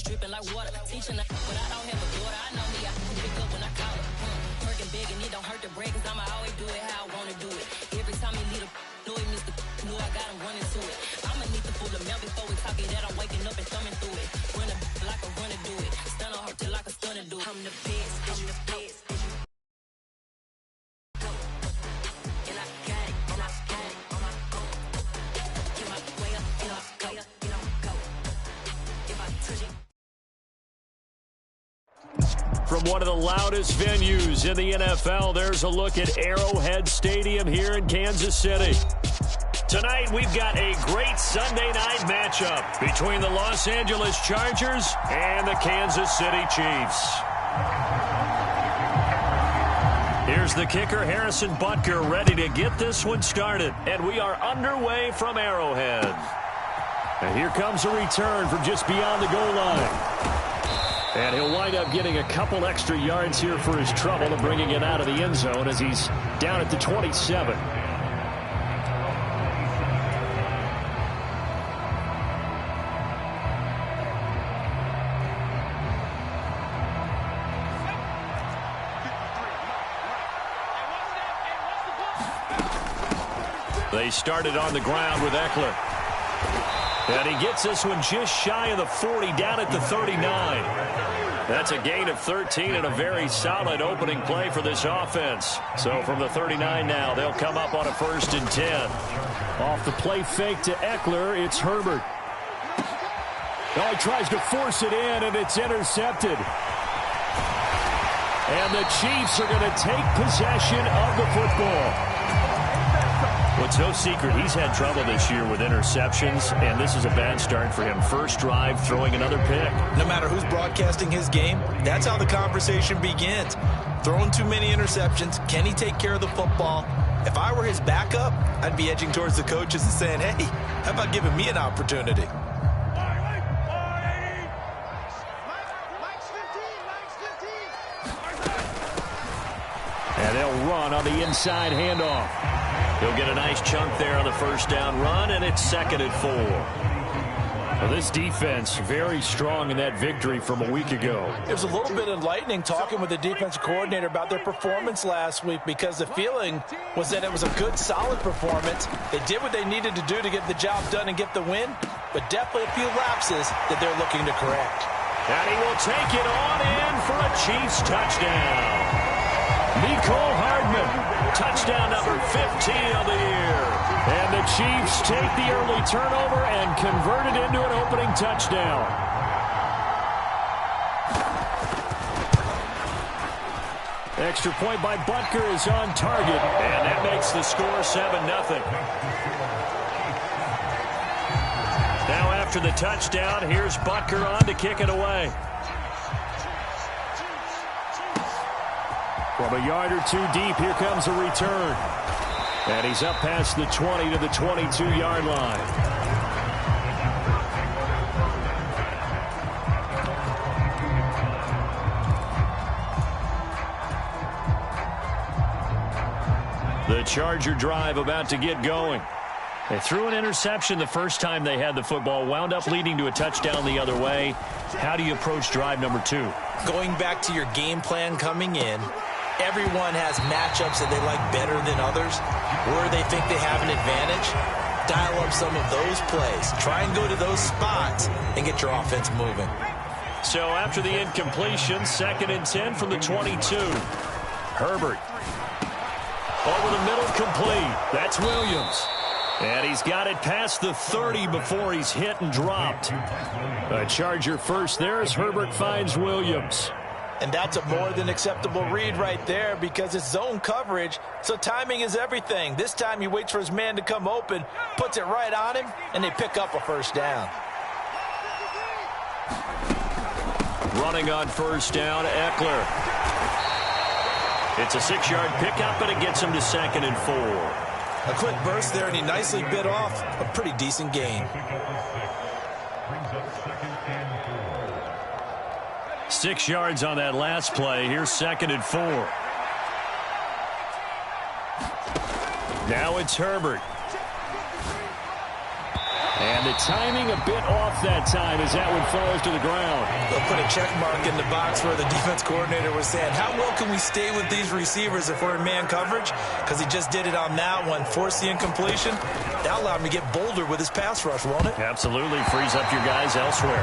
dripping like water. Teaching her, but I don't have a daughter. I know me, I can pick up when I call her. Working big and it don't hurt to break, cause I'ma always do it how I wanna do it. Every time he lead a know he missed the know I got him running to it. I'ma need the full of milk before we talk it that I'm waking up and thumbing through it. Run a like a runner do it. Stun on her till like a stunner do it. I'm the best, I'm the best. From one of the loudest venues in the NFL, there's a look at Arrowhead Stadium here in Kansas City. Tonight, we've got a great Sunday night matchup between the Los Angeles Chargers and the Kansas City Chiefs. Here's the kicker, Harrison Butker, ready to get this one started. And we are underway from Arrowhead. And here comes a return from just beyond the goal line. And he'll wind up getting a couple extra yards here for his trouble and bringing it out of the end zone as he's down at the 27. They started on the ground with Eckler. And he gets this one just shy of the 40, down at the 39. That's a gain of 13 and a very solid opening play for this offense. So from the 39 now, they'll come up on a 1st and 10. Off the play fake to Eckler, it's Herbert. Oh, he tries to force it in, and it's intercepted. And the Chiefs are going to take possession of the football. Well, it's no secret he's had trouble this year with interceptions, and this is a bad start for him. First drive, throwing another pick. No matter who's broadcasting his game, that's how the conversation begins. Throwing too many interceptions, can he take care of the football? If I were his backup, I'd be edging towards the coaches and saying, hey, how about giving me an opportunity? And they'll run on the inside handoff. He'll get a nice chunk there on the first down run, and it's 2nd and 4. Well, this defense very strong in that victory from a week ago. It was a little bit enlightening talking with the defensive coordinator about their performance last week, because the feeling was that it was a good, solid performance. They did what they needed to do to get the job done and get the win, but definitely a few lapses that they're looking to correct. And he will take it on in for a Chiefs touchdown. Mecole Hardman, touchdown number 15 of the year. And the Chiefs take the early turnover and convert it into an opening touchdown. Extra point by Butker is on target, and that makes the score 7-0. Now after the touchdown, here's Butker on to kick it away. From a yard or two deep, here comes a return. And he's up past the 20 to the 22-yard line. The Charger drive about to get going. They threw an interception the first time they had the football, wound up leading to a touchdown the other way. How do you approach drive number 2? Going back to your game plan coming in, everyone has matchups that they like better than others, where they think they have an advantage. Dial up some of those plays. Try and go to those spots and get your offense moving. So after the incompletion, 2nd and 10 from the 22. Herbert. Over the middle, complete. That's Williams. And he's got it past the 30 before he's hit and dropped. A Charger first there as Herbert finds Williams. And that's a more than acceptable read right there, because it's zone coverage, so timing is everything. This time he waits for his man to come open, puts it right on him, and they pick up a first down. Running on first down, Eckler. It's a 6-yard pickup, but it gets him to 2nd and 4. A quick burst there, and he nicely bit off a pretty decent gain. 6 yards on that last play. Here's 2nd and 4. Now it's Herbert. And the timing a bit off that time as that one falls to the ground. They'll put a check mark in the box where the defense coordinator was saying, how well can we stay with these receivers if we're in man coverage? Because he just did it on that one, forced the incompletion. That allowed him to get bolder with his pass rush, won't it? Absolutely frees up your guys elsewhere.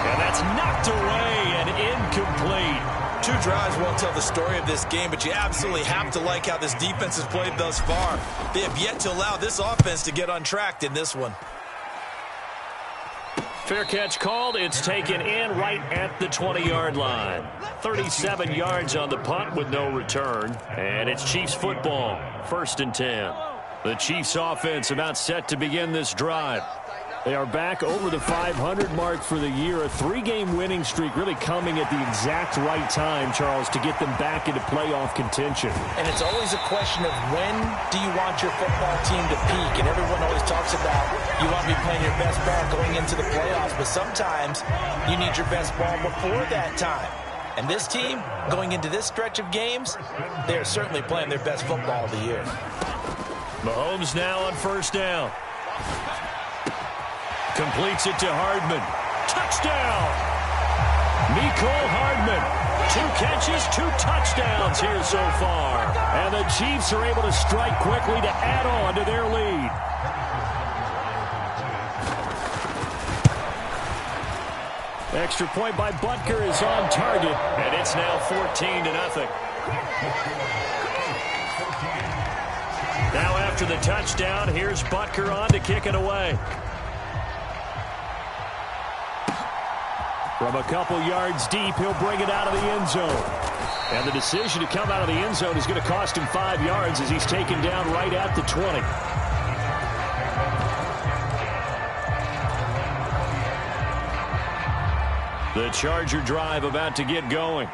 And that's knocked away and incomplete. 2 drives won't tell the story of this game, but you absolutely have to like how this defense has played thus far. They have yet to allow this offense to get untracked in this one. Fair catch called. It's taken in right at the 20-yard line. 37 yards on the punt with no return. And it's Chiefs football. 1st and 10. The Chiefs offense about set to begin this drive. They are back over the 500 mark for the year. A 3-game winning streak really coming at the exact right time, Charles, to get them back into playoff contention. And it's always a question of when do you want your football team to peak? And everyone always talks about you want to be playing your best ball going into the playoffs, but sometimes you need your best ball before that time. And this team, going into this stretch of games, they are certainly playing their best football of the year. Mahomes now on 1st down. Completes it to Hardman. Touchdown! Mecole Hardman. 2 catches, 2 touchdowns here so far. And the Chiefs are able to strike quickly to add on to their lead. Extra point by Butker is on target. And it's now 14-0. Now after the touchdown, here's Butker on to kick it away. From a couple yards deep, he'll bring it out of the end zone. And the decision to come out of the end zone is going to cost him 5 yards as he's taken down right at the 20. The Charger drive about to get going.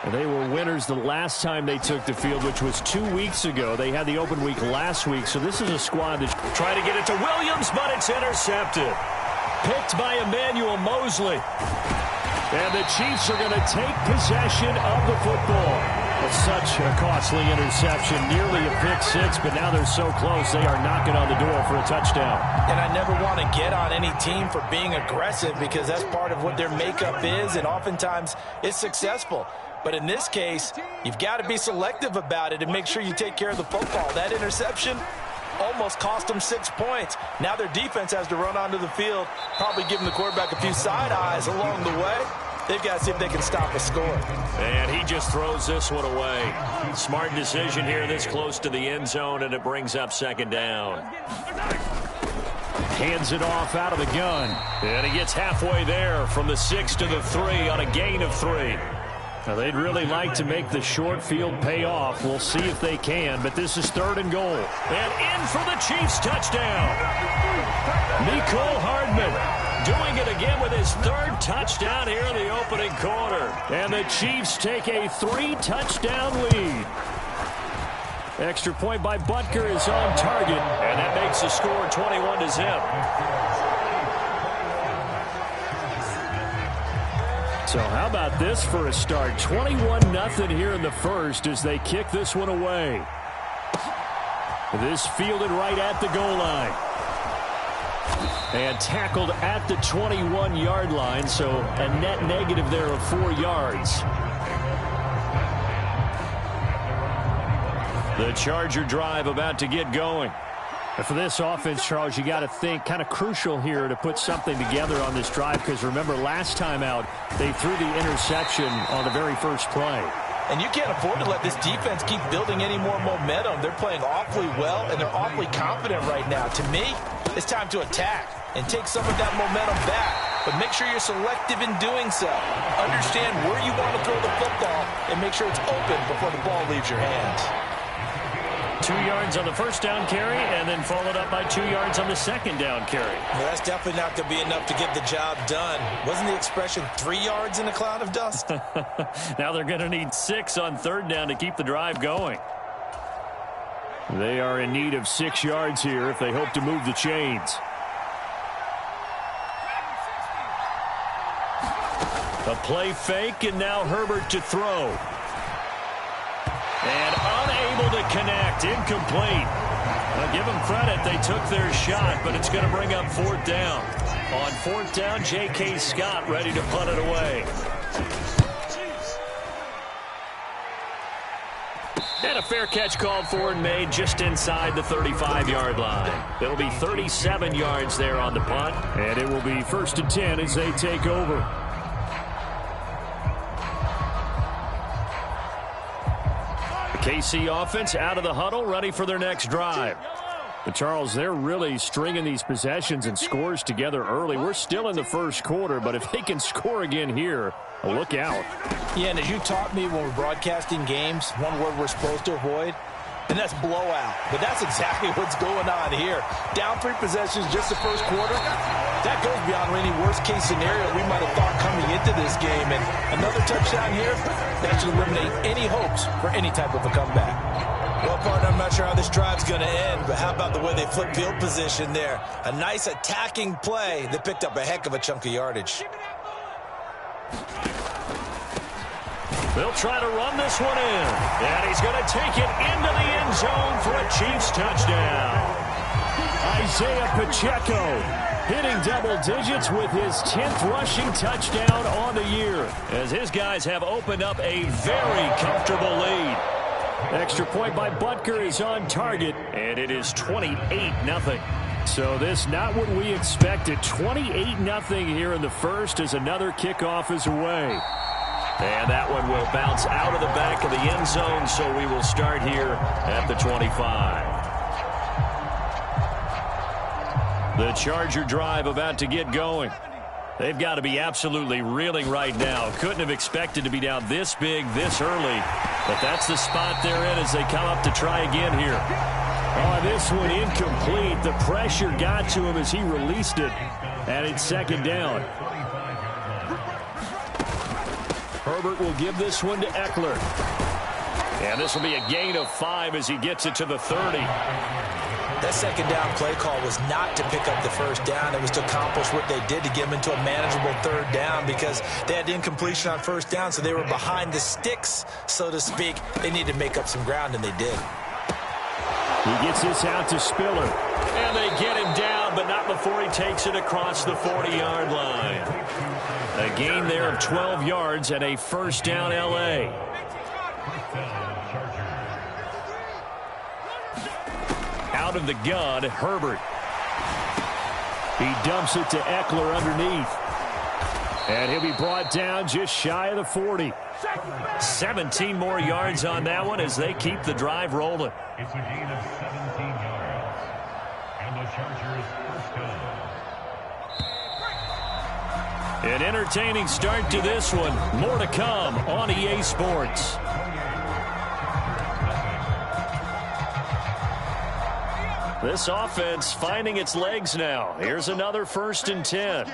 And they were winners the last time they took the field, which was 2 weeks ago. They had the open week last week, so this is a squad that's trying to get it to Williams, but it's intercepted. Picked by Emmanuel Mosley. And the Chiefs are going to take possession of the football. It's such a costly interception, nearly a pick 6, but now they're so close they are knocking on the door for a touchdown. And I never want to get on any team for being aggressive because that's part of what their makeup is, and oftentimes it's successful. But in this case, you've got to be selective about it and make sure you take care of the football. That interception almost cost them 6 points. Now their defense has to run onto the field, probably giving the quarterback a few side eyes along the way. They've got to see if they can stop a score. And he just throws this one away. Smart decision here this close to the end zone, and it brings up 2nd down. Hands it off out of the gun. And he gets halfway there from the 6 to the 3 on a gain of 3. Now, they'd really like to make the short field pay off. We'll see if they can, but this is 3rd and goal. And in for the Chiefs touchdown. Mecole Hardman doing it again with his 3rd touchdown here in the opening quarter. And the Chiefs take a 3-touchdown lead. Extra point by Butker is on target, and that makes the score 21-0. So how about this for a start? 21-0 here in the first as they kick this one away. This fielded right at the goal line. And tackled at the 21-yard line, so a net negative there of 4 yards. The Charger drive about to get going. And for this offense, Charles, you got to think kind of crucial here to put something together on this drive because remember last time out they threw the interception on the very first play. And you can't afford to let this defense keep building any more momentum. They're playing awfully well, and they're awfully confident right now. To me, it's time to attack and take some of that momentum back. But make sure you're selective in doing so. Understand where you want to throw the football and make sure it's open before the ball leaves your hands. 2 yards on the first down carry, and then followed up by 2 yards on the second down carry. Well, that's definitely not going to be enough to get the job done. Wasn't the expression 3 yards in a cloud of dust? Now they're going to need 6 on 3rd down to keep the drive going. They are in need of 6 yards here if they hope to move the chains. A play fake, and now Herbert to throw. And unable to connect, incomplete. Well, give them credit. They took their shot, but it's going to bring up fourth down. On fourth down, J.K. Scott ready to punt it away. And a fair catch called for and made just inside the 35-yard line. It'll be 37 yards there on the punt. And it will be 1st and 10 as they take over. The KC offense out of the huddle, ready for their next drive. But Charles, they're really stringing these possessions and scores together early. We're still in the first quarter, but if they can score again here, look out. Yeah, and as you taught me when we're broadcasting games, one word we're supposed to avoid, and that's blowout. But that's exactly what's going on here. Down 3 possessions just the first quarter. That goes beyond any worst-case scenario we might have thought coming into this game. And another touchdown here, that should eliminate any hopes for any type of a comeback. Well, partner, I'm not sure how this drive's going to end, but how about the way they flip field position there? A nice attacking play that picked up a heck of a chunk of yardage. They'll try to run this one in. And he's going to take it into the end zone for a Chiefs touchdown. Isaiah Pacheco hitting double digits with his 10th rushing touchdown on the year, as his guys have opened up a very comfortable lead. Extra point by Butker is on target, and it is 28-0. So this not what we expected. 28-0 here in the first as another kickoff is away. And that one will bounce out of the back of the end zone, so we will start here at the 25. The Charger drive about to get going. They've got to be absolutely reeling right now. Couldn't have expected to be down this big, this early. But that's the spot they're in as they come up to try again here. Oh, this one incomplete. The pressure got to him as he released it. And it's 2nd down. Herbert will give this one to Eckler. And this will be a gain of 5 as he gets it to the 30. That 2nd down play call was not to pick up the 1st down. It was to accomplish what they did to get them into a manageable 3rd down because they had incompletion on 1st down, so they were behind the sticks, so to speak. They needed to make up some ground, and they did. He gets this out to Spiller. And they get him down, but not before he takes it across the 40-yard line. A gain there of 12 yards and a 1st down L.A. Out of the gun, Herbert. He dumps it to Eckler underneath. And he'll be brought down just shy of the 40. 17 more yards on that one as they keep the drive rolling. It's a gain of 17 yards. And the Chargers first down. An entertaining start to this one. More to come on EA Sports. This offense finding its legs now. Here's another 1st and 10.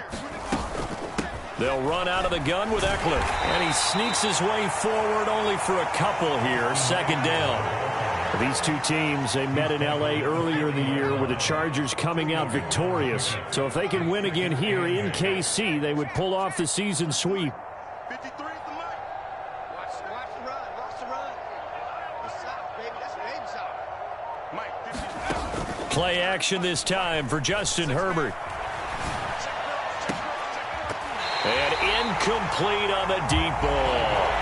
They'll run out of the gun with Eckler. And he sneaks his way forward only for a couple here. 2nd down. These two teams, they met in L.A. earlier in the year with the Chargers coming out victorious. So if they can win again here in KC, they would pull off the season sweep. 53 is the mark. Watch the run. Watch the run. It's out, baby. That's baby shot. Mike, 50. Play action this time for Justin Herbert. And incomplete on the deep ball.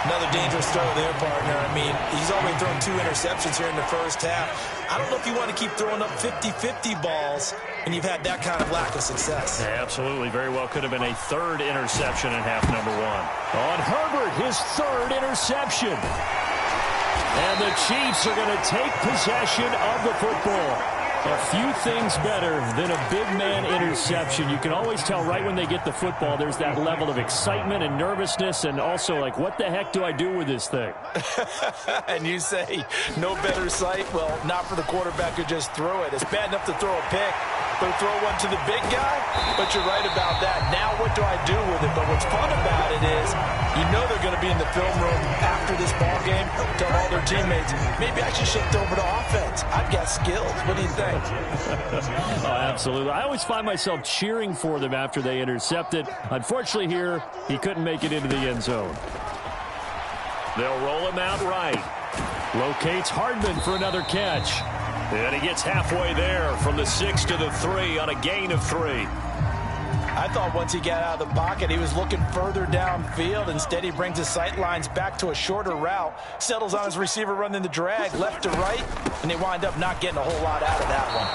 Another dangerous throw there, partner. I mean, he's already thrown 2 interceptions here in the first half. I don't know if you want to keep throwing up 50-50 balls and you've had that kind of lack of success. Yeah, absolutely. Very well could have been a 3rd interception in half number 1. On Herbert, his 3rd interception. And the Chiefs are going to take possession of the football. A few things better than a big man interception. You can always tell right when they get the football, there's that level of excitement and nervousness and also like, what the heck do I do with this thing? And you say, no better sight? Well, not for the quarterback who just threw it. It's bad enough to throw a pick, but throw one to the big guy? But you're right about that. Now what do I do with it? But what's fun about it is you know they're going to be in the film room after this ball game, tell all their teammates, maybe I should shift over to offense. I've got skills. What do you think? Oh, absolutely. I always find myself cheering for them after they intercept it. Unfortunately here, he couldn't make it into the end zone. They'll roll him out right. Locates Hardman for another catch. And he gets halfway there from the 6 to the 3 on a gain of 3. I thought once he got out of the pocket, he was looking further downfield. Instead, he brings his sight lines back to a shorter route, settles on his receiver running the drag left to right, and they wind up not getting a whole lot out of that one.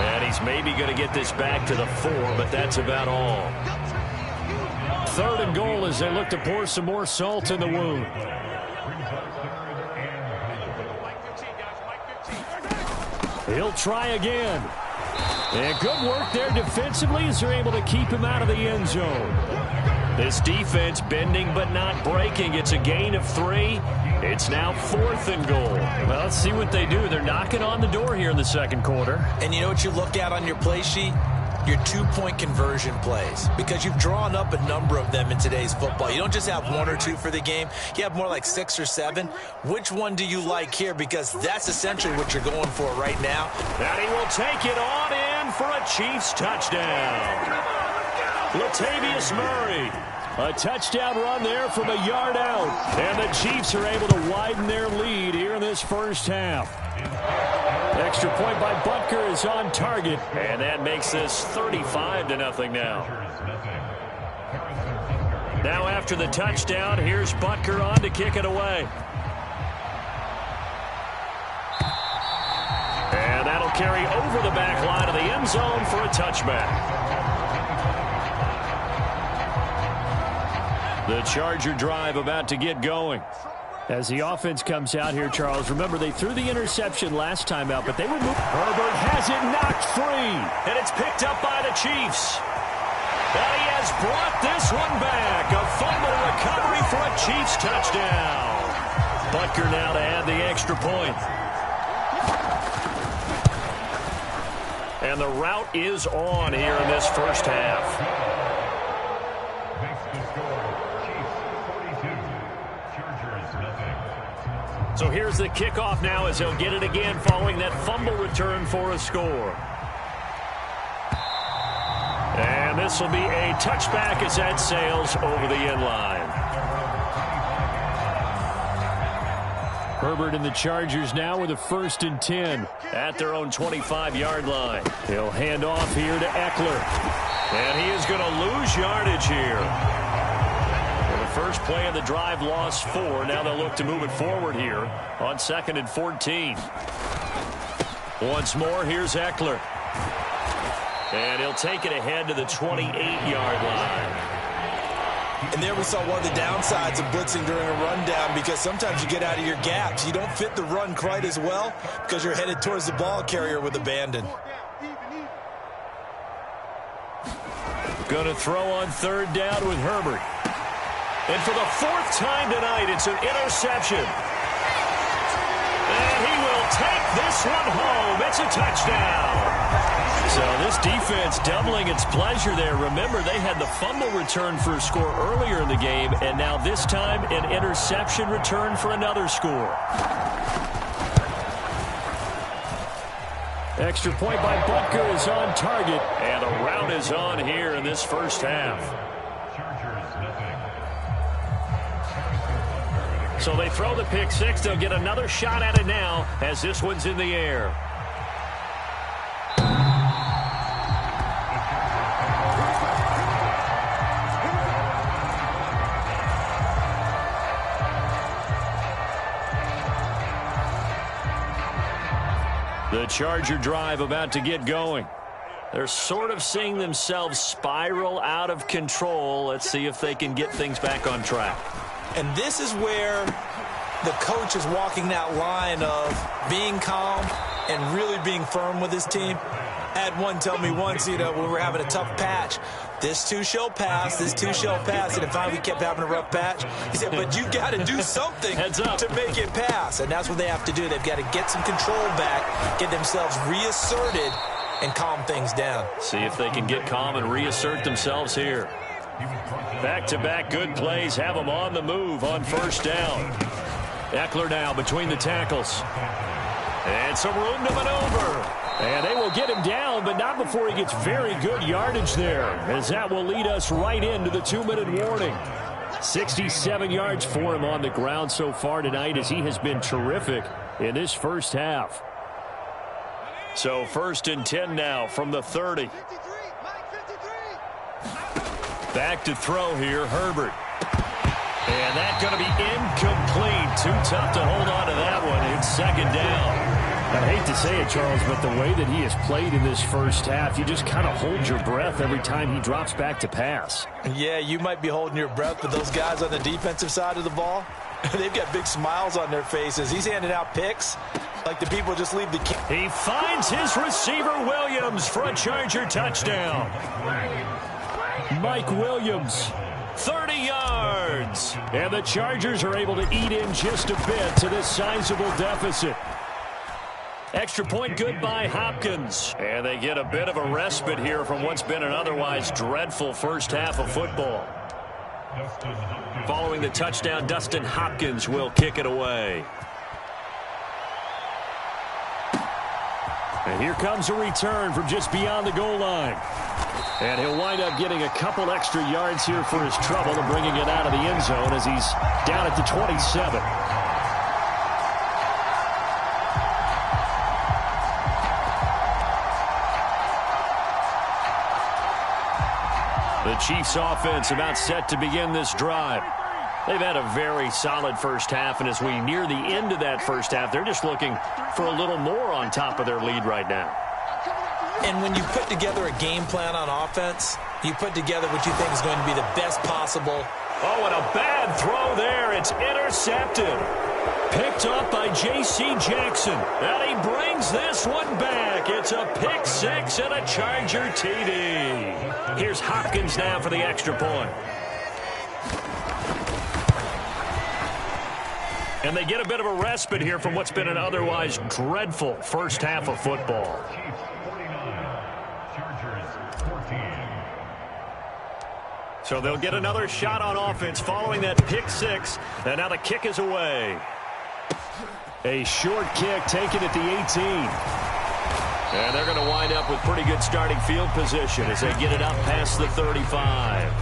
And he's maybe going to get this back to the 4, but that's about all. 3rd and goal as they look to pour some more salt in the wound. He'll try again. And good work there defensively as they're able to keep him out of the end zone. This defense bending but not breaking. It's a gain of 3. It's now 4th and goal. Well, let's see what they do. They're knocking on the door here in the second quarter. And you know what you look at on your play sheet? Your 2-point conversion plays, because you've drawn up a number of them in today's football. You don't just have 1 or 2 for the game. You have more like 6 or 7. Which one do you like here? Because that's essentially what you're going for right now. And he will take it on in for a Chiefs touchdown. Latavius Murray. A touchdown run there from a yard out. And the Chiefs are able to widen their lead here in this first half. Extra point by Butker is on target. And that makes this 35-0 now. Now after the touchdown, here's Butker on to kick it away. And that'll carry over the back line of the end zone for a touchback. The Charger drive about to get going. As the offense comes out here, Charles, remember they threw the interception last time out, but they were moving. Herbert has it knocked free, and it's picked up by the Chiefs. And he has brought this one back. A fumble recovery for a Chiefs touchdown. Butker now to add the extra point. And the route is on here in this first half. So here's the kickoff now as he'll get it again following that fumble return for a score. And this will be a touchback as that sails over the end line. Herbert and the Chargers now with a 1st and 10 at their own 25-yard line. He'll hand off here to Eckler. And he is going to lose yardage here. First play of the drive lost 4. Now they'll look to move it forward here on 2nd and 14. Once more, here's Eckler. And he'll take it ahead to the 28-yard line. And there we saw one of the downsides of blitzing during a rundown, because sometimes you get out of your gaps. You don't fit the run quite as well because you're headed towards the ball carrier with abandon. Going to throw on 3rd down with Herbert. And for the 4th time tonight, it's an interception. And he will take this one home. It's a touchdown. So this defense doubling its pleasure there. Remember, they had the fumble return for a score earlier in the game, and now this time an interception return for another score. Extra point by Butker is on target, and a rout is on here in this first half. So they throw the pick 6. They'll get another shot at it now as this one's in the air. The Charger drive about to get going. They're sort of seeing themselves spiral out of control. Let's see if they can get things back on track. And this is where the coach is walking that line of being calm and really being firm with his team. I had one tell me once, when we were having a tough patch, this too shall pass, this too shall pass. And finally we kept having a rough patch. He said, but you got to do something to make it pass. And that's what they have to do. They've got to get some control back, get themselves reasserted, and calm things down. See if they can get calm and reassert themselves here. Back-to-back good plays have them on the move on 1st down. Eckler now between the tackles. And some room to maneuver. And they will get him down, but not before he gets very good yardage there, as that will lead us right into the 2-minute warning. 67 yards for him on the ground so far tonight, as he has been terrific in this first half. So 1st and 10 now from the 30. Back to throw here, Herbert. And that's going to be incomplete. Too tough to hold on to that one. It's 2nd down. I hate to say it, Charles, but the way that he has played in this first half, you just kind of hold your breath every time he drops back to pass. Yeah, you might be holding your breath, but those guys on the defensive side of the ball, they've got big smiles on their faces. He's handing out picks like the people just leave the key. He finds his receiver, Williams, for a Charger touchdown. Mike Williams, 30 yards. And the Chargers are able to eat in just a bit to this sizable deficit. Extra point good by Hopkins. And they get a bit of a respite here from what's been an otherwise dreadful first half of football. Following the touchdown, Dustin Hopkins will kick it away. And here comes a return from just beyond the goal line. And he'll wind up getting a couple extra yards here for his trouble and bringing it out of the end zone as he's down at the 27. The Chiefs offense about set to begin this drive. They've had a very solid first half, and as we near the end of that first half, they're just looking for a little more on top of their lead right now. And when you put together a game plan on offense, you put together what you think is going to be the best possible. Oh, and a bad throw there. It's intercepted. Picked up by J.C. Jackson. And he brings this one back. It's a pick six and a Charger TD. Here's Hopkins now for the extra point. And they get a bit of a respite here from what's been an otherwise dreadful first half of football. Chiefs 49, Chargers 14. So they'll get another shot on offense following that pick six. And now the kick is away. A short kick taken at the 18. And they're going to wind up with pretty good starting field position as they get it up past the 35.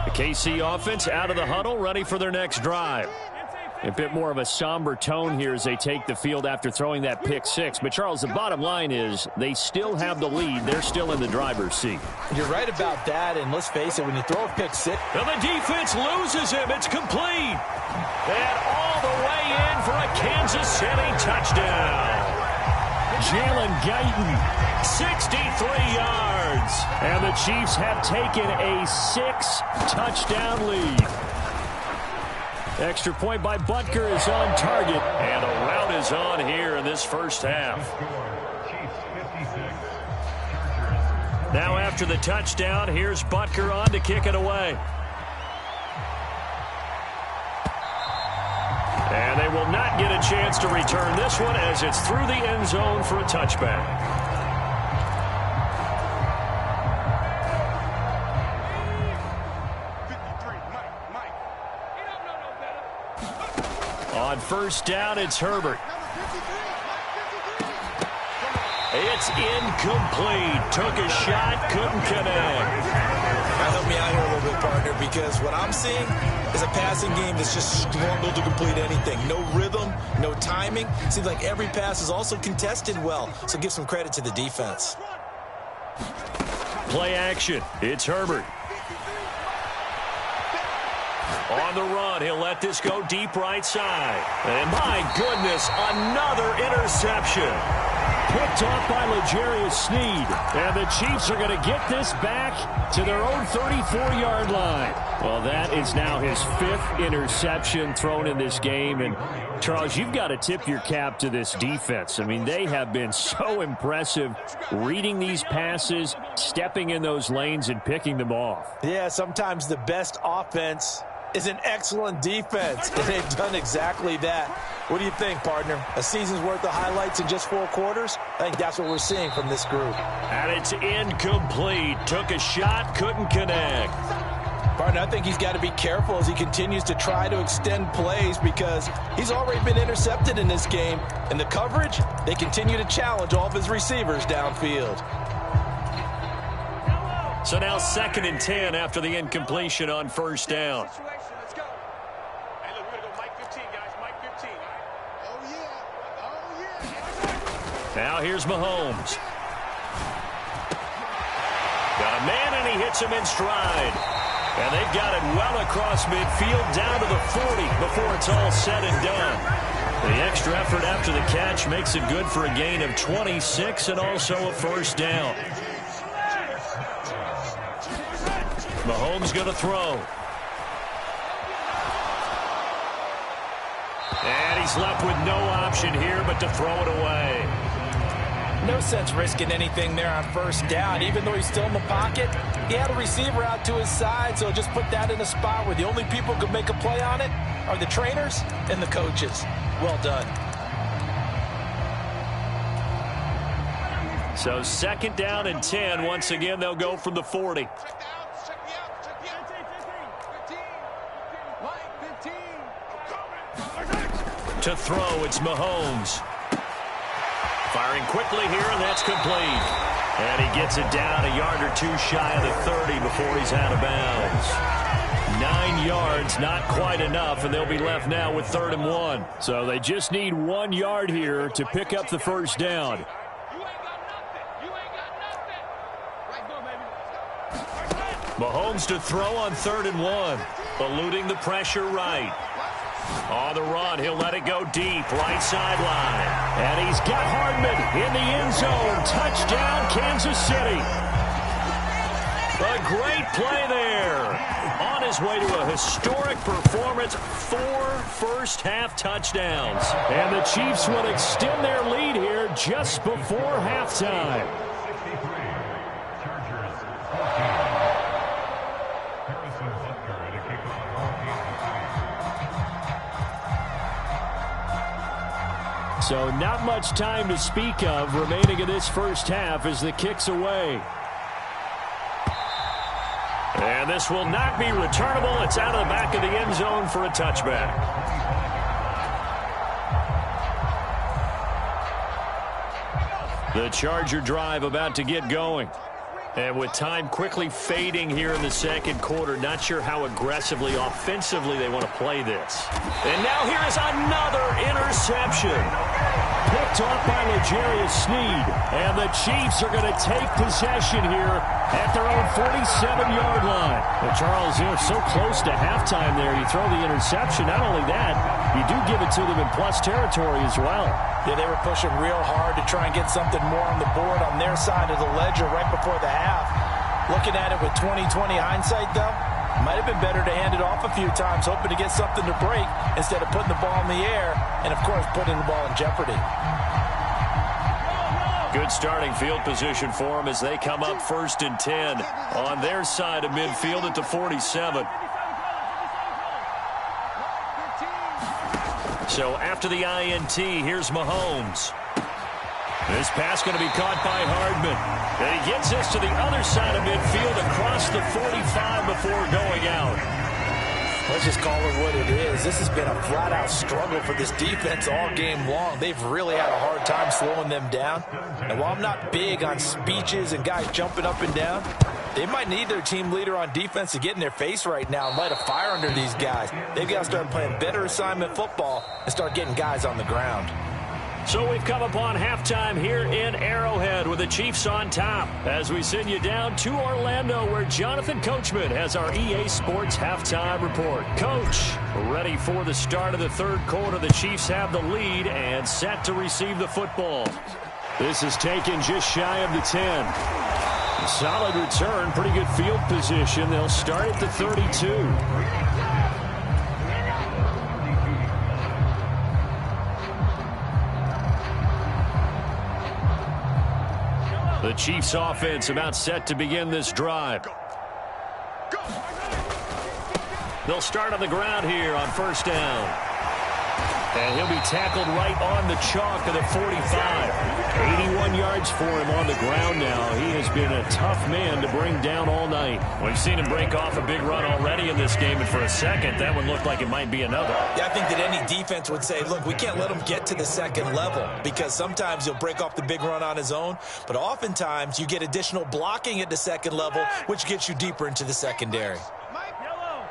The KC offense out of the huddle, ready for their next drive. A bit more of a somber tone here as they take the field after throwing that pick six. But, Charles, the bottom line is they still have the lead. They're still in the driver's seat. You're right about that, and let's face it, when you throw a pick six. And the defense loses him. It's complete. And all the way in for a Kansas City touchdown. Jalen Guyton, 63 yards. And the Chiefs have taken a 6-touchdown lead. Extra point by Butker is on target. And a rout is on here in this first half. Now after the touchdown, here's Butker on to kick it away. And they will not get a chance to return this one as it's through the end zone for a touchback. On first down, it's Herbert. It's incomplete. Took a shot, couldn't connect. Now help me out here a little bit, partner, because what I'm seeing is a passing game that's just struggled to complete anything. No rhythm, no timing. Seems like every pass is also contested well, so give some credit to the defense. Play action. It's Herbert. On the run, he'll let this go deep right side. And my goodness, another interception. Picked off by L'Jarius Sneed. And the Chiefs are going to get this back to their own 34-yard line. Well, that is now his 5th interception thrown in this game. And, Charles, you've got to tip your cap to this defense. I mean, they have been so impressive reading these passes, stepping in those lanes, and picking them off. Yeah, sometimes the best offense is an excellent defense, and they've done exactly that. What do you think, partner? A season's worth of highlights in just 4 quarters? I think that's what we're seeing from this group. And it's incomplete. Took a shot, couldn't connect. Partner, I think he's got to be careful as he continues to try to extend plays because he's already been intercepted in this game. And the coverage, they continue to challenge all of his receivers downfield. So now 2nd and 10 after the incompletion on first down. Let's go. Hey, look, we're going to go Mike 15, guys. Mike 15, all right? Oh, yeah. Oh, yeah. Now here's Mahomes. Got a man, and he hits him in stride. And they've got it well across midfield down to the 40 before it's all said and done. The extra effort after the catch makes it good for a gain of 26 and also a first down. Mahomes going to throw. And he's left with no option here but to throw it away. No sense risking anything there on first down. Even though he's still in the pocket, he had a receiver out to his side, so just put that in a spot where the only people who can make a play on it are the trainers and the coaches. Well done. So 2nd down and 10. Once again, they'll go from the 40. Check me out. 15. Mike 15. I'm coming. To throw, it's Mahomes. Firing quickly here, and that's complete. And he gets it down a yard or two shy of the 30 before he's out of bounds. 9 yards, not quite enough, and they'll be left now with 3rd and 1. So they just need 1 yard here to pick up the first down. You ain't got nothing. You ain't got nothing. Right, go, baby. Mahomes to throw on 3rd and 1. Eluding the pressure right. On the run, he'll let it go deep, right sideline. And he's got Hardman in the end zone. Touchdown, Kansas City. A great play there. On his way to a historic performance, 4 first-half touchdowns. And the Chiefs will extend their lead here just before halftime. 63. Chargers. Harrison Butker to kick off. So not much time to speak of remaining in this first half as the kick's away. And this will not be returnable. It's out of the back of the end zone for a touchback. The Charger drive about to get going. And with time quickly fading here in the second quarter, not sure how aggressively, offensively they want to play this. And now here is another interception. Picked off by L'Jarius Sneed. And the Chiefs are going to take possession here at their own 47-yard line. Well, Charles, they're so close to halftime there. You throw the interception. Not only that, you do give it to them in plus territory as well. Yeah, they were pushing real hard to try and get something more on the board on their side of the ledger right before the half. Looking at it with 20/20 hindsight, though, might have been better to hand it off a few times, hoping to get something to break instead of putting the ball in the air and, of course, putting the ball in jeopardy. Good starting field position for them as they come up 1st and 10 on their side of midfield at the 47. So after the INT, here's Mahomes. This pass going to be caught by Hardman. And he gets this to the other side of midfield across the 45 before going out. Let's just call it what it is. This has been a flat-out struggle for this defense all game long. They've really had a hard time slowing them down. And while I'm not big on speeches and guys jumping up and down, they might need their team leader on defense to get in their face right now and light a fire under these guys. They've got to start playing better assignment football and start getting guys on the ground. So we've come upon halftime here in Arrowhead with the Chiefs on top as we send you down to Orlando where Jonathan Coachman has our EA Sports halftime report. Coach, ready for the start of the third quarter. The Chiefs have the lead and set to receive the football. This is taken just shy of the 10. Solid return, pretty good field position. They'll start at the 32. The Chiefs offense about set to begin this drive. They'll start on the ground here on first down. And he'll be tackled right on the chalk of the 45. 81 yards for him on the ground now. He has been a tough man to bring down all night. We've seen him break off a big run already in this game, and for a second, that one looked like it might be another. Yeah, I think that any defense would say, look, we can't let him get to the second level, because sometimes he'll break off the big run on his own, but oftentimes you get additional blocking at the second level, which gets you deeper into the secondary. Mike, yellow.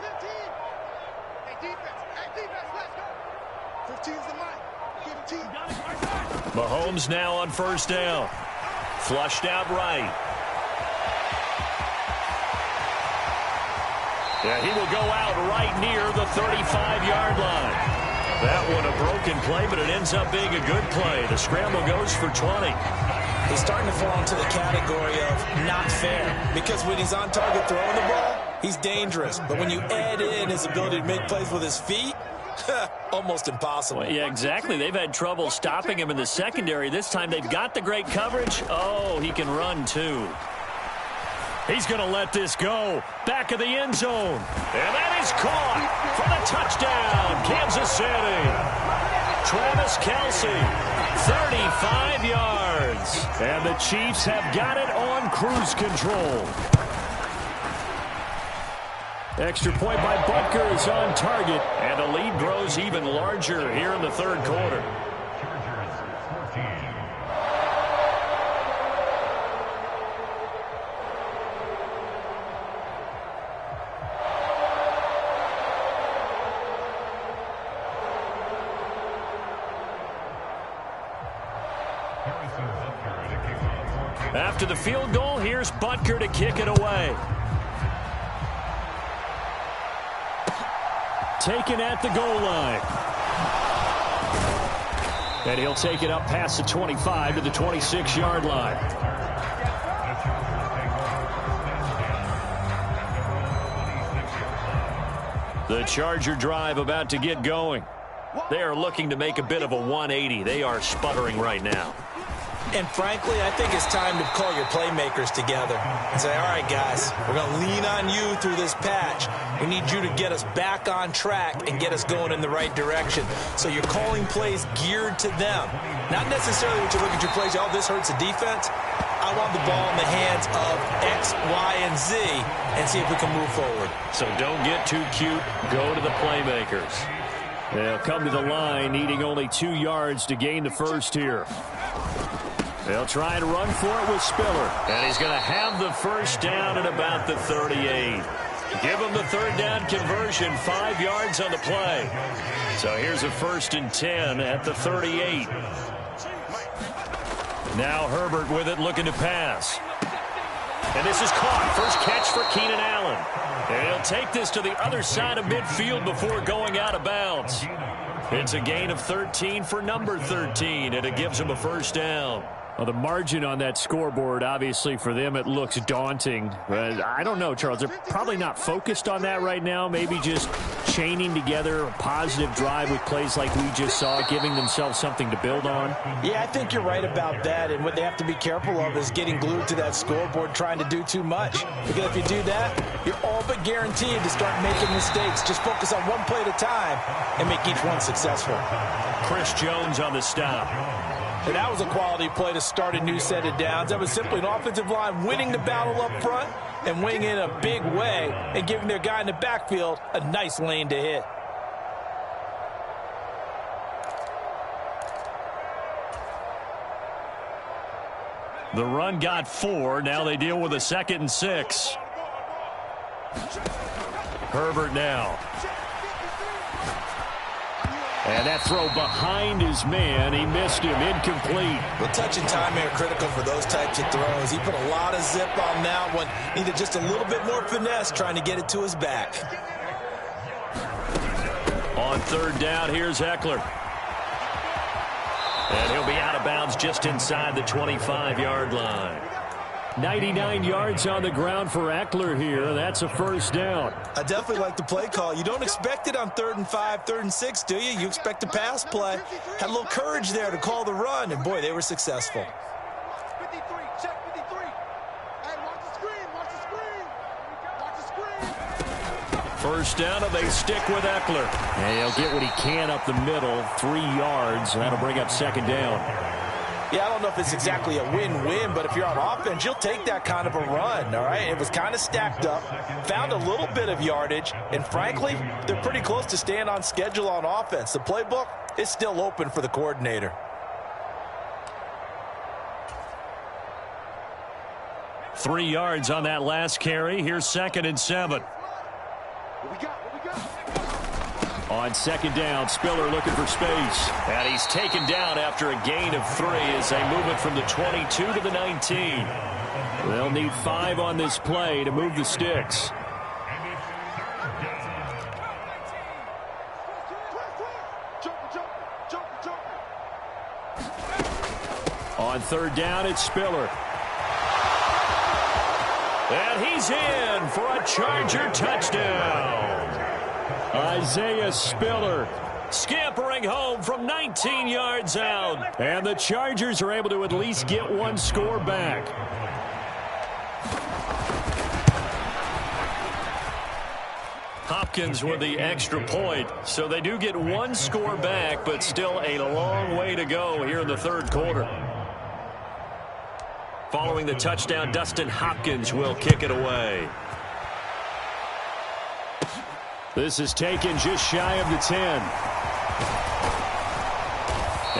15. Hey, defense. Hey, defense, let's go. 15's the mic. Give it to you. Mahomes now on first down. Flushed out right. Yeah, he will go out right near the 35-yard line. That one a broken play, but it ends up being a good play. The scramble goes for 20. He's starting to fall into the category of not fair, because when he's on target throwing the ball, he's dangerous. But when you add in his ability to make plays with his feet, almost impossible. Well, yeah, exactly. They've had trouble stopping him in the secondary. This time they've got the great coverage. Oh, he can run too. He's going to let this go. Back of the end zone. And that is caught for the touchdown, Kansas City. Travis Kelce, 35 yards. And the Chiefs have got it on cruise control. Extra point by Butker is on target, and the lead grows even larger here in the third quarter. Chargers 14. After the field goal, here's Butker to kick it away. Taken at the goal line. And he'll take it up past the 25 to the 26-yard line. The Charger drive about to get going. They are looking to make a bit of a 180. They are sputtering right now. And frankly, I think it's time to call your playmakers together and say, all right, guys, we're going to lean on you through this patch. We need you to get us back on track and get us going in the right direction. So you're calling plays geared to them. Not necessarily when you look at your plays, oh, this hurts the defense. I want the ball in the hands of X, Y, and Z and see if we can move forward. So don't get too cute. Go to the playmakers. They'll come to the line, needing only 2 yards to gain the first here. They'll try and run for it with Spiller. And he's going to have the first down at about the 38. Give him the third down conversion, 5 yards on the play. So here's a 1st and 10 at the 38. Now Herbert with it, looking to pass. And this is caught. First catch for Keenan Allen. And he'll take this to the other side of midfield before going out of bounds. It's a gain of 13 for number 13, and it gives him a first down. Well, the margin on that scoreboard, obviously, for them, it looks daunting. But I don't know, Charles. They're probably not focused on that right now. Maybe just chaining together a positive drive with plays like we just saw, giving themselves something to build on. Yeah, I think you're right about that. And what they have to be careful of is getting glued to that scoreboard, trying to do too much. Because if you do that, you're all but guaranteed to start making mistakes. Just focus on one play at a time and make each one successful. Chris Jones on the stop. And that was a quality play to start a new set of downs. That was simply an offensive line winning the battle up front and winning in a big way and giving their guy in the backfield a nice lane to hit. The run got 4. Now they deal with a 2nd and 6. Herbert now. And that throw behind his man. He missed him. Incomplete. Well, touch and time are critical for those types of throws. He put a lot of zip on that one. Needed just a little bit more finesse trying to get it to his back. On 3rd down, here's Eckler. And he'll be out of bounds just inside the 25-yard line. 99 yards on the ground for Eckler here. That's a first down. I definitely like the play call. You don't expect it on 3rd and 5, 3rd and 6, do you? You expect a pass play. Had a little courage there to call the run, and boy, they were successful. 53, check 53. Hey, watch the screen, watch the screen. Watch the screen. First down, and they stick with Eckler. And he'll get what he can up the middle, 3 yards. That'll bring up second down. Yeah, I don't know if it's exactly a win-win, but if you're on offense, you'll take that kind of a run, all right? It was kind of stacked up, found a little bit of yardage, and frankly, they're pretty close to staying on schedule on offense. The playbook is still open for the coordinator. 3 yards on that last carry. Here's 2nd and 7. On second down, Spiller looking for space. And he's taken down after a gain of 3 as they move it from the 22 to the 19. They'll need 5 on this play to move the sticks. On third down, it's Spiller. And he's in for a Charger touchdown. Isaiah Spiller scampering home from 19 yards out. And the Chargers are able to at least get 1 score back. Hopkins with the extra point. So they do get 1 score back, but still a long way to go here in the third quarter. Following the touchdown, Dustin Hopkins will kick it away. This is taken just shy of the 10.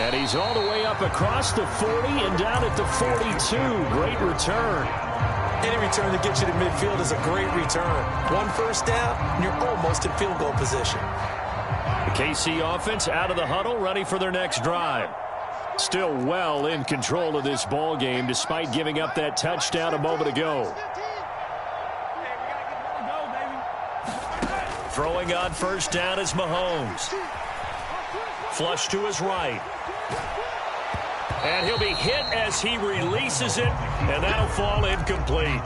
And he's all the way up across the 40 and down at the 42. Great return. Any return that gets you to midfield is a great return. 1 first down, and you're almost in field goal position. The KC offense out of the huddle, ready for their next drive. Still well in control of this ball game despite giving up that touchdown a moment ago. Throwing on first down is Mahomes. Flush to his right. And he'll be hit as he releases it, and that'll fall incomplete.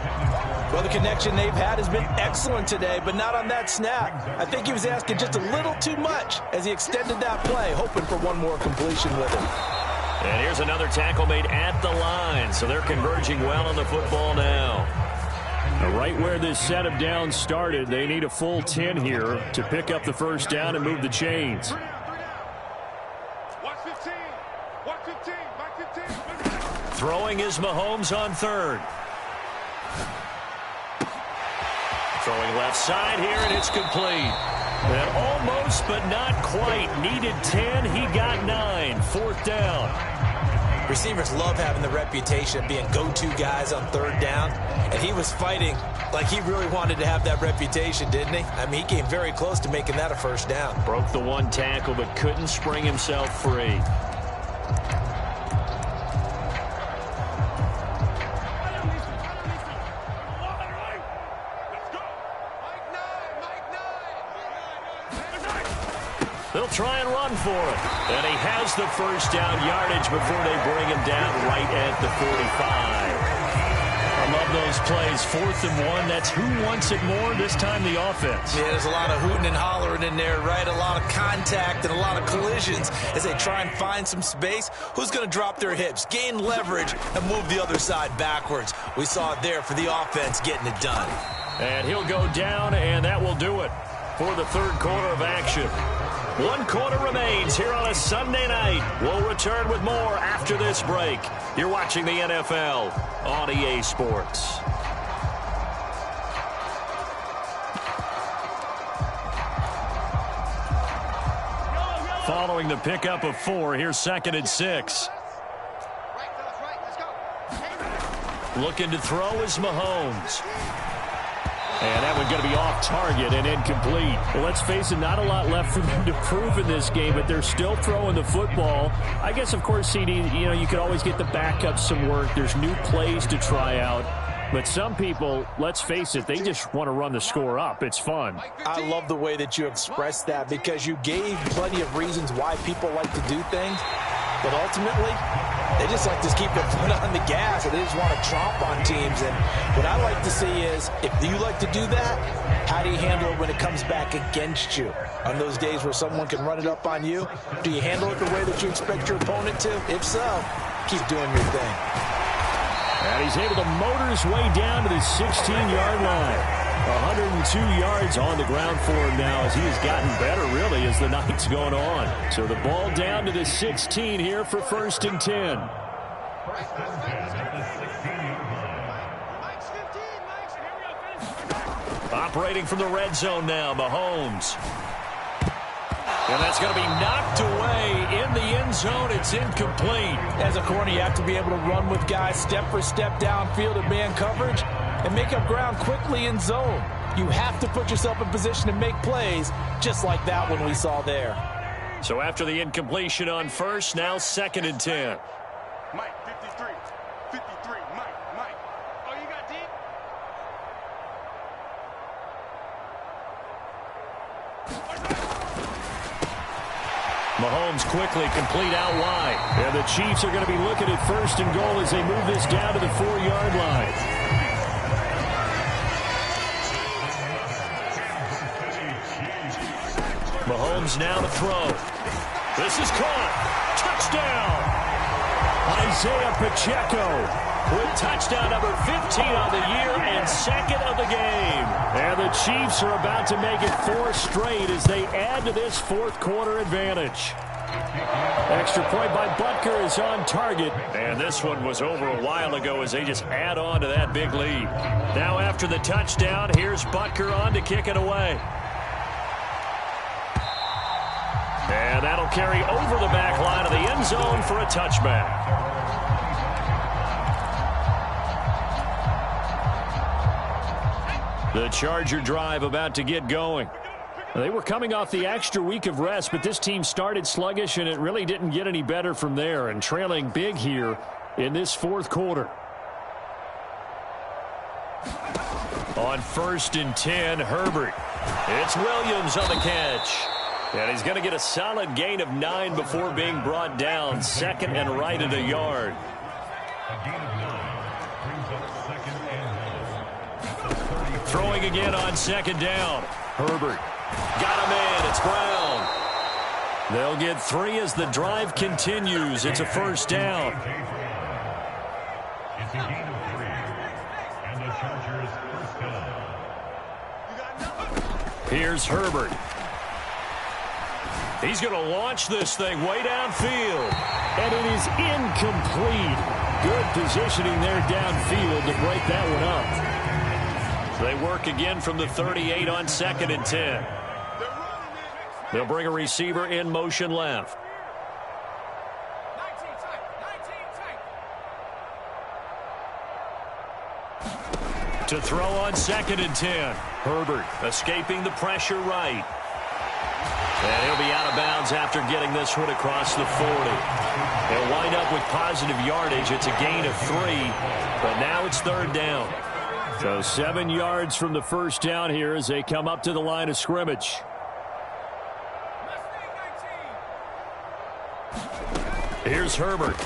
Well, the connection they've had has been excellent today, but not on that snap. I think he was asking just a little too much as he extended that play, hoping for one more completion with him. And here's another tackle made at the line, so they're converging well on the football now. Right where this set of downs started, they need a full 10 here to pick up the first down and move the chains. Throwing is Mahomes on third. Throwing left side here, and it's complete. And almost, but not quite. Needed 10, he got 9. Fourth down. Receivers love having the reputation of being go-to guys on third down, and he was fighting like he really wanted to have that reputation, didn't he? I mean, he came very close to making that a first down. Broke the 1 tackle, but couldn't spring himself free. They'll try and run for it. And he has the first down yardage before they bring him down right at the 45. I love those plays. 4th and 1. That's who wants it more, this time the offense. Yeah, there's a lot of hooting and hollering in there, right? A lot of contact and a lot of collisions as they try and find some space. Who's going to drop their hips, gain leverage, and move the other side backwards? We saw it there for the offense getting it done. And he'll go down, and that will do it for the third quarter of action. 1 quarter remains here on a Sunday night. We'll return with more after this break. You're watching the NFL on EA Sports. Following the pickup of 4, here's 2nd and 6. Looking to throw is Mahomes. And that one's going to be off target and incomplete. Well, let's face it, not a lot left for them to prove in this game, but they're still throwing the football. I guess, of course, CD, you could always get the backups some work. There's new plays to try out. But some people, let's face it, they just want to run the score up. It's fun. I love the way that you expressed that because you gave plenty of reasons why people like to do things. But ultimately, they just like to keep their foot on the gas, and they just want to tromp on teams. And what I like to see is, if you like to do that, how do you handle it when it comes back against you? On those days where someone can run it up on you, do you handle it the way that you expect your opponent to? If so, keep doing your thing. And he's able to motor his way down to the 16-yard line. 102 yards on the ground for him now as he has gotten better, really, as the night's going on. So the ball down to the 16 here for 1st and 10. Operating from the red zone now, Mahomes. And that's going to be knocked away in the end zone. It's incomplete. As a corner, you have to be able to run with guys step for step downfield in man coverage and make up ground quickly in zone. You have to put yourself in position to make plays, just like that one we saw there. So after the incompletion on first, now 2nd and 10. Mike, 53. 53. Mike. Oh, you got deep? Mahomes quickly complete out wide. And the Chiefs are going to be looking at 1st and goal as they move this down to the 4-yard line. Mahomes now to throw. This is caught. Touchdown. Isaiah Pacheco with touchdown number 15 on the year and 2nd of the game. And the Chiefs are about to make it 4 straight as they add to this 4th quarter advantage. Extra point by Butker is on target. And this one was over a while ago as they just add on to that big lead. Now after the touchdown, here's Butker on to kick it away. And that'll carry over the back line of the end zone for a touchback. The Charger drive about to get going. They were coming off the extra week of rest, but this team started sluggish, and it really didn't get any better from there, and trailing big here in this 4th quarter. On 1st and 10, Herbert. It's Williams on the catch. And he's going to get a solid gain of 9 before being brought down. 2nd and right at a yard. Throwing again on 2nd down. Herbert got him in. It's Brown. They'll get 3 as the drive continues. It's a 1st down. It's a gain of 3. And the Chargers 1st down. Here's Herbert. He's going to launch this thing way downfield. And it is incomplete. Good positioning there downfield to break that one up. They work again from the 38 on 2nd and 10. They'll bring a receiver in motion left. To throw on 2nd and 10. Herbert escaping the pressure right. And he'll be out of bounds after getting this one across the 40. They'll wind up with positive yardage. It's a gain of 3, but now it's 3rd down. So 7 yards from the 1st down here as they come up to the line of scrimmage. Here's Herbert.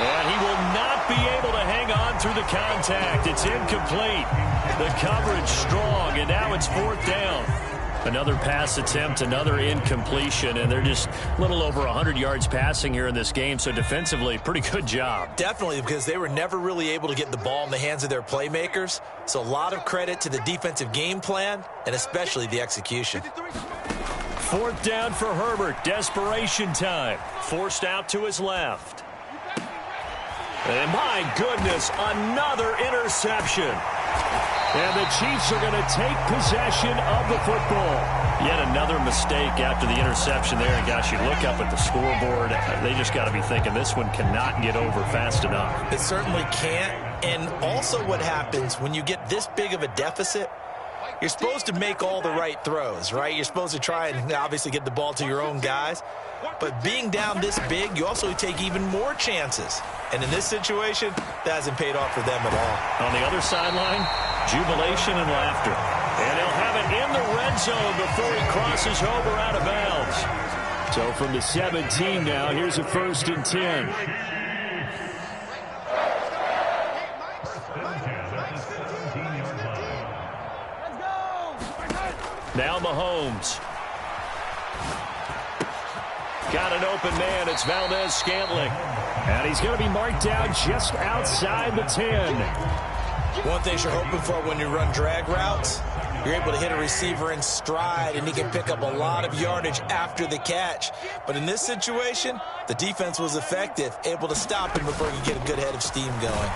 And he will not be able to hang on through the contact. It's incomplete. The coverage strong, and now it's 4th down. Another pass attempt, another incompletion, and they're just a little over 100 yards passing here in this game, so defensively, pretty good job. Definitely, because they were never really able to get the ball in the hands of their playmakers, so a lot of credit to the defensive game plan, and especially the execution. 4th down for Herbert, desperation time, forced out to his left. And my goodness, another interception. And the Chiefs are going to take possession of the football. Yet another mistake after the interception there. And gosh, you look up at the scoreboard, they just got to be thinking this one cannot get over fast enough. It certainly can't. And also what happens when you get this big of a deficit, you're supposed to make all the right throws, right? You're supposed to try and obviously get the ball to your own guys. But being down this big, you also take even more chances. And in this situation, that hasn't paid off for them at all. On the other sideline, jubilation and laughter. And he'll have it in the red zone before he crosses over out of bounds. So from the 17 now, here's a 1st and 10. Now Mahomes. Got an open man. It's Valdez-Scantling. And he's going to be marked down just outside the 10. One thing you're hoping for when you run drag routes, you're able to hit a receiver in stride, and he can pick up a lot of yardage after the catch. But in this situation, the defense was effective, able to stop him before he could get a good head of steam going.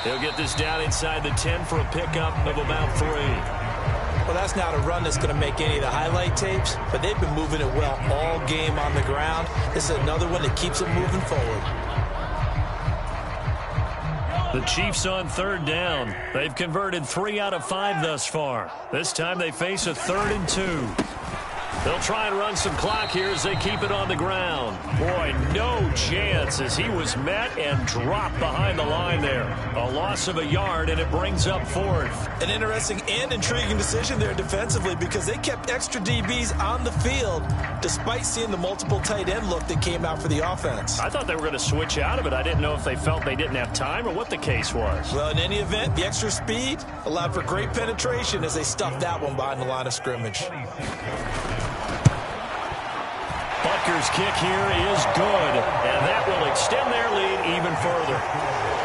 He'll get this down inside the 10 for a pickup of about 3. Well, that's not a run that's going to make any of the highlight tapes, but they've been moving it well all game on the ground. This is another one that keeps them moving forward. The Chiefs on 3rd down. They've converted 3 out of 5 thus far. This time they face a 3rd and 2. They'll try and run some clock here as they keep it on the ground. Boy, no chance as he was met and dropped behind the line there. A loss of a yard, and it brings up 4th. An interesting and intriguing decision there defensively because they kept extra DBs on the field despite seeing the multiple tight end look that came out for the offense. I thought they were going to switch out of it. I didn't know if they felt they didn't have time or what the case was. Well, in any event, the extra speed allowed for great penetration as they stuffed that one behind the line of scrimmage. Butker's kick here is good, and that will extend their lead even further.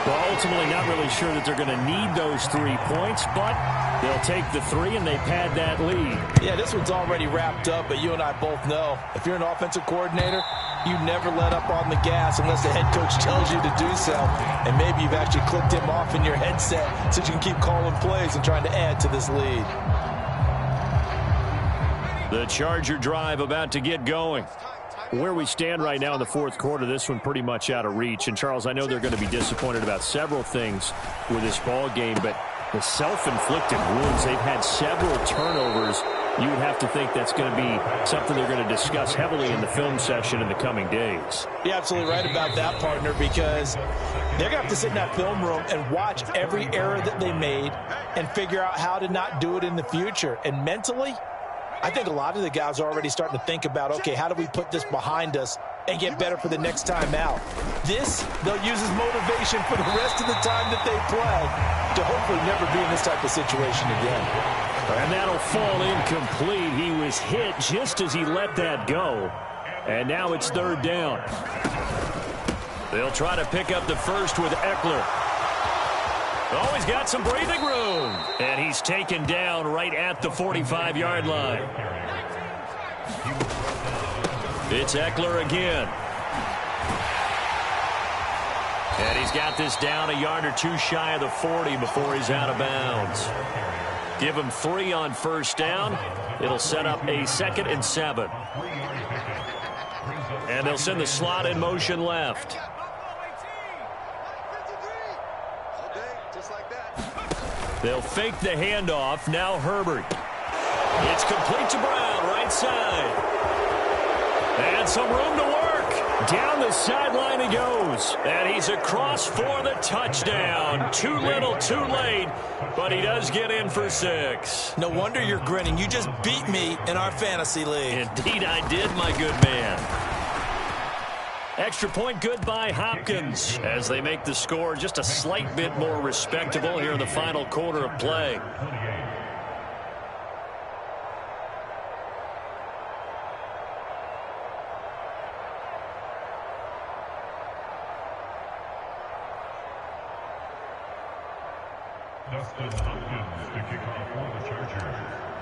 Well, ultimately not really sure that they're going to need those 3 points, but they'll take the 3 and they pad that lead. Yeah, this one's already wrapped up, but you and I both know if you're an offensive coordinator, you never let up on the gas unless the head coach tells you to do so. And maybe you've actually clicked him off in your headset so you can keep calling plays and trying to add to this lead. The Charger drive about to get going. Where we stand right now in the 4th quarter, this one pretty much out of reach. And, Charles, I know they're going to be disappointed about several things with this ball game, but the self-inflicted wounds, they've had several turnovers. You would have to think that's going to be something they're going to discuss heavily in the film session in the coming days. You're absolutely right about that, partner, because they're going to have to sit in that film room and watch every error that they made and figure out how to not do it in the future. And mentally, I think a lot of the guys are already starting to think about, okay, how do we put this behind us and get better for the next time out? This, they'll use as motivation for the rest of the time that they play to hopefully never be in this type of situation again. And that'll fall incomplete. He was hit just as he let that go. And now it's 3rd down. They'll try to pick up the first with Eckler. Oh, he's got some breathing room. And he's taken down right at the 45-yard line. It's Eckler again. And he's got this down a yard or 2 shy of the 40 before he's out of bounds. Give him 3 on 1st down. It'll set up a 2nd and 7. And they'll send the slot in motion left. They'll fake the handoff. Now Herbert. It's complete to Brown, right side. And some room to work. Down the sideline he goes. And he's across for the touchdown. Too little, too late. But he does get in for 6. No wonder you're grinning. You just beat me in our fantasy league. Indeed I did, my good man. Extra point good by Hopkins as they make the score just a slight bit more respectable here in the final quarter of play.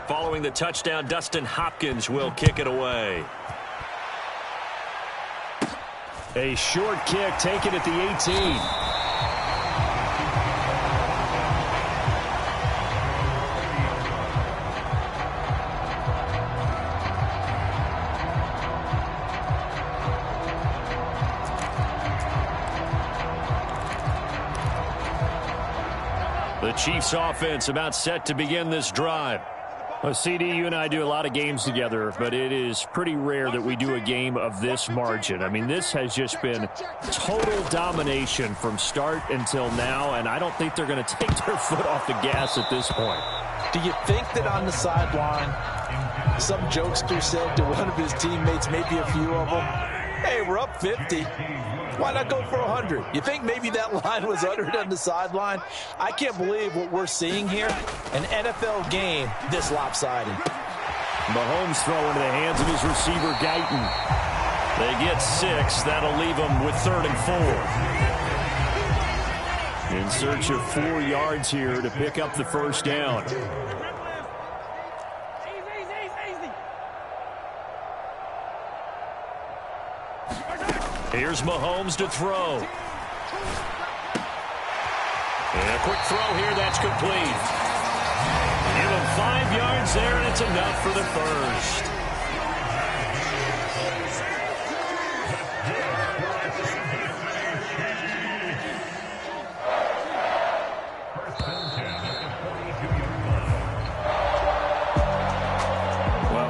Following the touchdown, Dustin Hopkins will kick it away. A short kick taken at the 18. The Chiefs offense about set to begin this drive. Well, CD, you and I do a lot of games together, but it is pretty rare that we do a game of this margin. I mean, this has just been total domination from start until now, and I don't think they're going to take their foot off the gas at this point. Do you think that on the sideline, some jokester said to one of his teammates, maybe a few of them, hey, we're up 50. Why not go for 100? You think maybe that line was uttered on the sideline? I can't believe what we're seeing here. An NFL game this lopsided. Mahomes throw into the hands of his receiver, Guyton. They get 6. That'll leave them with 3rd and 4. In search of 4 yards here to pick up the first down. Here's Mahomes to throw. And a quick throw here, that's complete. Give him 5 yards there, and it's enough for the first.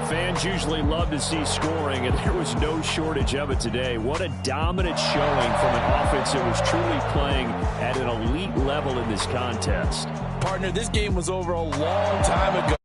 Fans usually love to see scoring, and there was no shortage of it today. What a dominant showing from an offense that was truly playing at an elite level in this contest. Partner, this game was over a long time ago.